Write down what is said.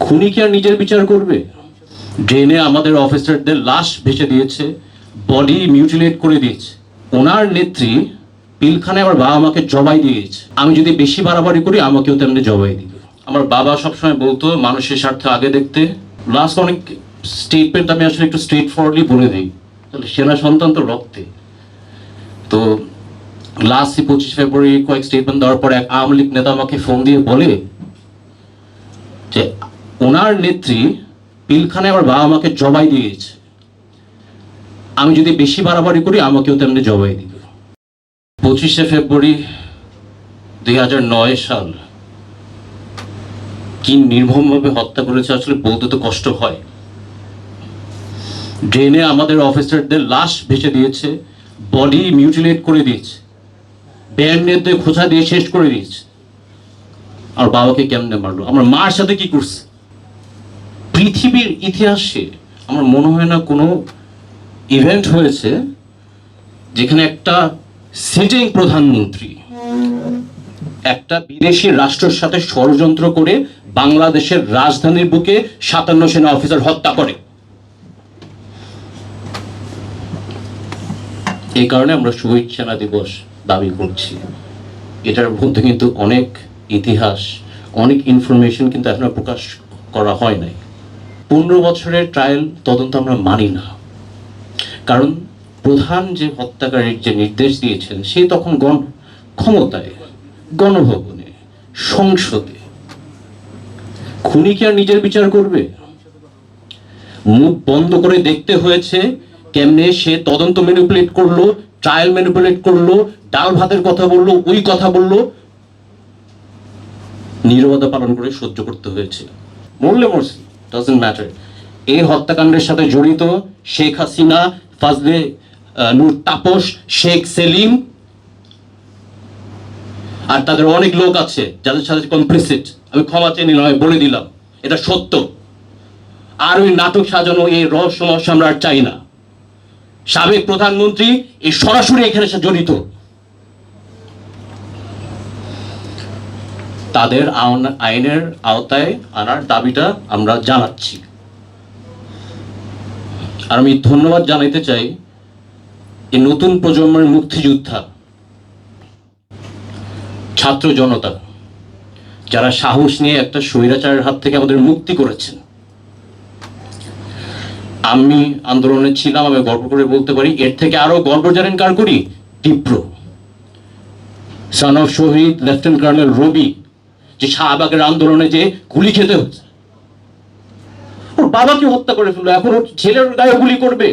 খুনি কি আর নিজের বিচার করবে? ড্রেনে আমাদের অফিসারদের লাশ ভেসে দিয়েছে, বডি মিউটিলেট করে দিয়েছে। ওনার নেত্রী পিলখানে আমার বাবা মাকে জবাই দিয়েছে। আমি যদি বেশি বাড়াবাড়ি করি আমাকেও তেমনি জবাই দিবে। আমার বাবা সবসময় বলতো মানুষের স্বার্থ আগে দেখতে। লাস্ট অনেক স্টেটমেন্ট আমি আসলে একটু স্ট্রেট ফরওয়ার্ডলি বলে দিই, তাহলে সেনা সন্তান তো রক্তে। তো লাস্ট 25 ফেব্রুয়ারি কয়েক স্টেটমেন্ট দেওয়ার পর এক আওয়ামী লীগ নেতা আমাকে ফোন দিয়ে বলে যে ওনার নেত্রী পিলখানে আমার বাবা মাকে জবাই দিয়েছে। আমি যদি বেশি বাড়াবাড়ি করি আমাকেও তেমনি জবাই দিবে। 25শে ফেব্রুয়ারি 2009 সাল কি নির্মমভাবে হত্যা করেছে আসলে বলতে তো কষ্ট হয়। ড্রেনে আমাদের অফিসারদের লাশ ভেসে দিয়েছে, বডি মিউটিলেট করে দিয়েছে, ব্যান্ডেড খোঁচা দিয়ে শেষ করে দিয়েছে। আর বাবাকে কেমনে মারলো, আমার মার সাথে কি করছে। পৃথিবীর ইতিহাসে আমার মনে হয় না কোনো ইভেন্ট হয়েছে যেখানে একটা সিটিং প্রধানমন্ত্রী একটা বিদেশি রাষ্ট্রের সাথে ষড়যন্ত্র করে বাংলাদেশের রাজধানীর বুকে 57 সেনা অফিসার হত্যা করে। এই কারণে আমরা শহীদ সেনা দিবস দাবি করছি। এটার মধ্যে কিন্তু অনেক ইতিহাস, অনেক ইনফরমেশন কিন্তু এখনো প্রকাশ করা হয় নাই। 15 বছরের ট্রায়াল তদন্ত আমরা মানি না, কারণ প্রধান যে হত্যাকারীর যে নির্দেশ দিয়েছেন সে তখন ক্ষমতায়, গণভবনে, সংসদে। খুনি কি আর নিজের বিচার করবে? মুখ বন্ধ করে দেখতে হয়েছে কেমনে সে তদন্ত ম্যানিপুলেট করলো, ট্রায়াল ম্যানিপুলেট করলো, ডাল ভাতের কথা বললো, ওই কথা বললো, নীরবতা পালন করে সহ্য করতে হয়েছে। মরলে মরছি, ডাজন্ট ম্যাটার। এই হত্যাকাণ্ডের সাথে জড়িত শেখ হাসিনা, ফাজলে নূর তাপস, শেখ সেলিম আর তাদের অনেক লোক আছে যাদের সাথে কমপ্লিসিট। আমি ক্ষমা চেয়ে নিলাম, আমি বলে দিলাম এটা সত্য। আর ওই নাটক সাজানো এই রহস্যময় আমরা আর চাই না। সাবেক প্রধানমন্ত্রী এই সরাসরি এখানে জড়িত। তাদের আইনের আওতায় আনার দাবিটা আমরা জানাচ্ছি। আর আমি ধন্যবাদ জানাইতে চাই এই নতুন প্রজন্মের মুক্তিযোদ্ধা, ছাত্র জনতা, যারা সাহস নিয়ে একটা স্বৈরাচারের হাত থেকে আমাদের মুক্তি করেছেন। আমি আন্দোলনে ছিলাম, আমি গর্ব করে বলতে পারি। এর থেকে আরো গর্ব জানেন কার করি? তীব্র সন অফ শহীদ লেফটেন্যান্ট কর্নেল রবি, যে শাহবাগের আন্দোলনে যে গুলি খেতে হচ্ছে। ওর বাবাকে হত্যা করে ফেললো, এখন ওর ছেলের গায়ে গুলি করবে।